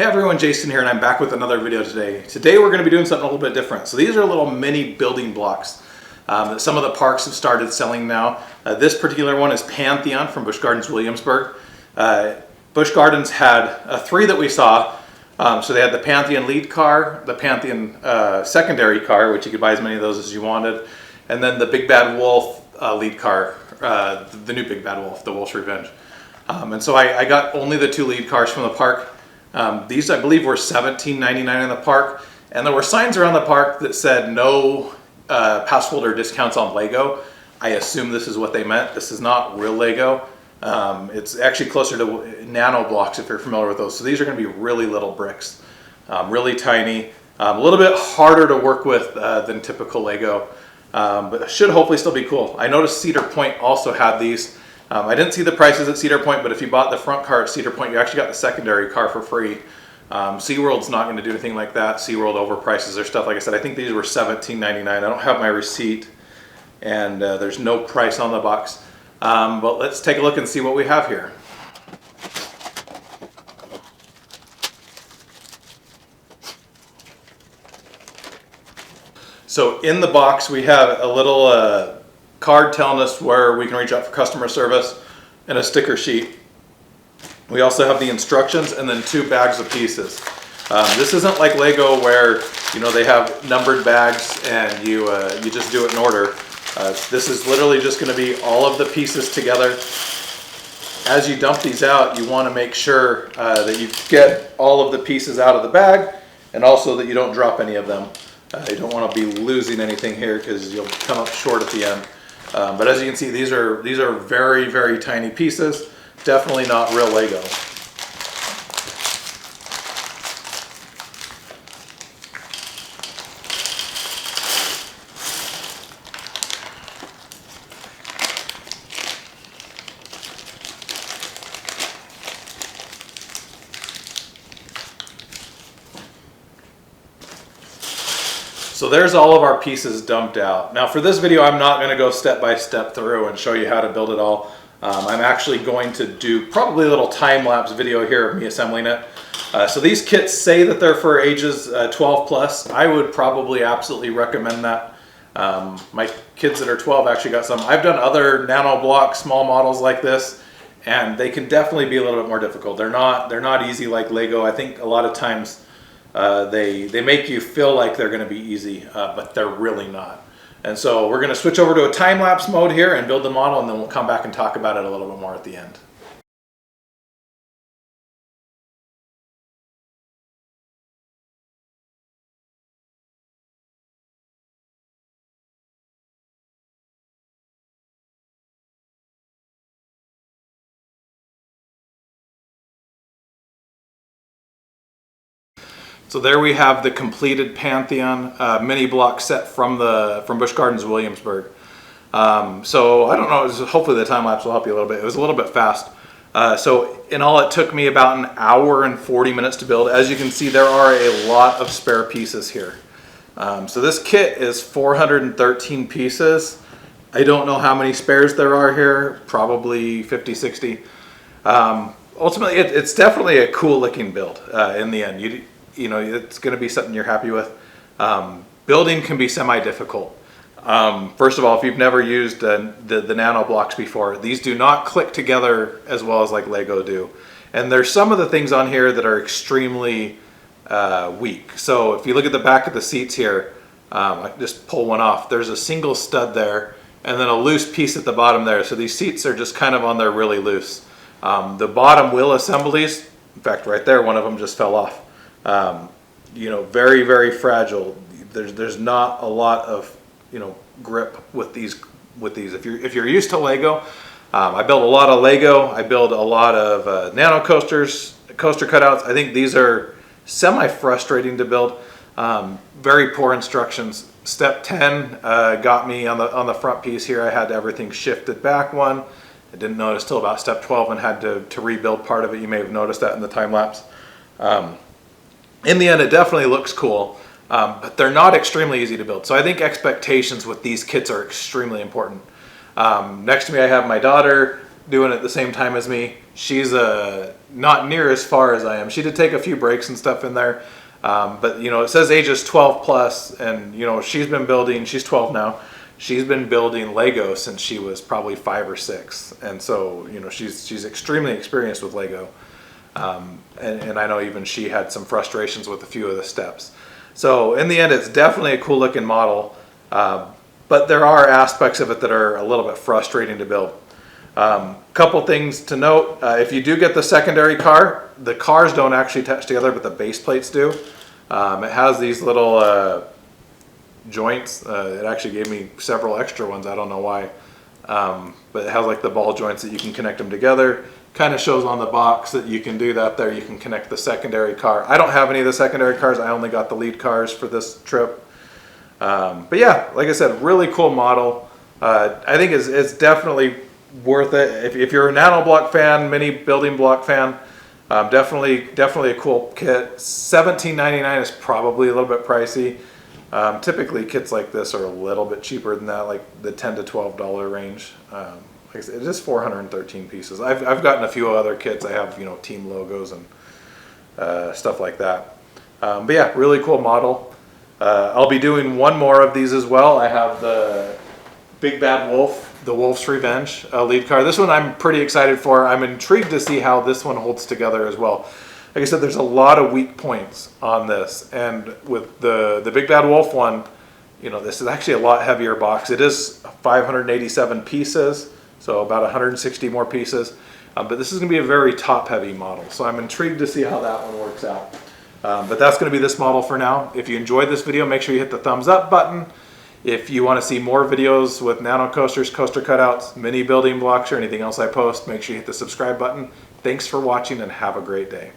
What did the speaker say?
Hey everyone, Jason here, and I'm back with another video today. Today we're going to be doing something a little bit different. So these are little mini building blocks that some of the parks have started selling now. This particular one is Pantheon from Busch Gardens Williamsburg. Busch Gardens had three that we saw. So they had the Pantheon lead car, the Pantheon secondary car, which you could buy as many of those as you wanted, and then the Big Bad Wolf lead car, the new Big Bad Wolf, the Wolf's Revenge. And so I got only the two lead cars from the park. These, I believe, were $17.99 in the park, and there were signs around the park that said no pass holder discounts on Lego. I assume this is what they meant. This is not real Lego. It's actually closer to nano blocks, if you're familiar with those. So these are going to be really little bricks, really tiny, a little bit harder to work with than typical Lego, but should hopefully still be cool. I noticed Cedar Point also had these. I didn't see the prices at Cedar Point, but if you bought the front car at Cedar Point, you actually got the secondary car for free. SeaWorld's not going to do anything like that. SeaWorld overprices their stuff. Like I said, I think these were $17.99. I don't have my receipt, and there's no price on the box. But let's take a look and see what we have here. So in the box, we have a little card telling us where we can reach out for customer service and a sticker sheet. We also have the instructions and then 2 bags of pieces. This isn't like Lego where they have numbered bags and you just do it in order. This is literally just going to be all of the pieces together. As you dump these out, you want to make sure that you get all of the pieces out of the bag, and also that you don't drop any of them. You don't want to be losing anything here because you'll come up short at the end. But as you can see, these are very, very tiny pieces. Definitely not real Lego. So there's all of our pieces dumped out. Now for this video, I'm not going to go step by step through and show you how to build it all. I'm actually going to do probably a little time-lapse video here of me assembling it. So these kits say that they're for ages 12 plus. I would probably absolutely recommend that. My kids that are 12 actually got some. I've done other nano block small models like this, and they can definitely be a little bit more difficult. They're not easy like Lego. I think a lot of times they make you feel like they're going to be easy, but they're really not. And so we're going to switch over to a time-lapse mode here and build the model, and then we'll come back and talk about it a little bit more at the end. So there we have the completed Pantheon mini block set from Busch Gardens Williamsburg. So I don't know, hopefully the time lapse will help you a little bit. It was a little bit fast. So in all, it took me about an hour and 40 minutes to build. As you can see, there are a lot of spare pieces here. So this kit is 413 pieces. I don't know how many spares there are here, probably 50, 60. Ultimately, it's definitely a cool looking build in the end. It's going to be something you're happy with. Building can be semi-difficult. First of all, if you've never used the nano blocks before, these do not click together as well as like Lego do. And there's some of the things on here that are extremely weak. So if you look at the back of the seats here, I can just pull one off. There's a single stud there and then a loose piece at the bottom there. So these seats are just kind of on there really loose. The bottom wheel assemblies, in fact, right there, one of them just fell off. Very, very fragile. There's not a lot of grip with these. If you're used to Lego, I build a lot of Lego. I build a lot of nano coasters, coaster cutouts. I think these are semi-frustrating to build. Very poor instructions. Step 10 got me on the front piece here. I had everything shifted back one. I didn't notice till about step 12 and had to rebuild part of it. You may have noticed that in the time lapse. In the end, it definitely looks cool, but they're not extremely easy to build. So I think expectations with these kits are extremely important. Next to me, I have my daughter. doing it at the same time as me. She's not near as far as I am. She did take a few breaks and stuff in there, but you know, it says ages 12 plus, and you know, she's been building. She's 12 now. She's been building Lego since she was probably 5 or 6, and so you know, she's extremely experienced with Lego. And I know even she had some frustrations with a few of the steps. So in the end, it's definitely a cool looking model, but there are aspects of it that are a little bit frustrating to build. Couple things to note: if you do get the secondary car, the cars don't actually attach together, but the base plates do. It has these little joints. It actually gave me several extra ones. I don't know why, but it has like the ball joints that you can connect them together. Kind of shows on the box that you can do that there. You can connect the secondary car. I don't have any of the secondary cars. I only got the lead cars for this trip. But yeah, like I said, really cool model. I think it's definitely worth it. If you're a nano block fan, mini building block fan, definitely a cool kit. $17.99 is probably a little bit pricey. Typically kits like this are a little bit cheaper than that, like the $10 to $12 range. Like I said, it is 413 pieces. I've gotten a few other kits. I have, you know, team logos and stuff like that. But yeah, really cool model. I'll be doing one more of these as well. I have the Big Bad Wolf, the Wolf's Revenge lead car. This one I'm pretty excited for. I'm intrigued to see how this one holds together as well. Like I said, there's a lot of weak points on this, and with the Big Bad Wolf one, you know, this is actually a lot heavier box. It is 587 pieces. So about 160 more pieces, but this is going to be a very top-heavy model. So I'm intrigued to see how that one works out. But that's going to be this model for now. If you enjoyed this video, make sure you hit the thumbs up button. If you want to see more videos with nano coasters, coaster cutouts, mini building blocks, or anything else I post, make sure you hit the subscribe button. Thanks for watching and have a great day.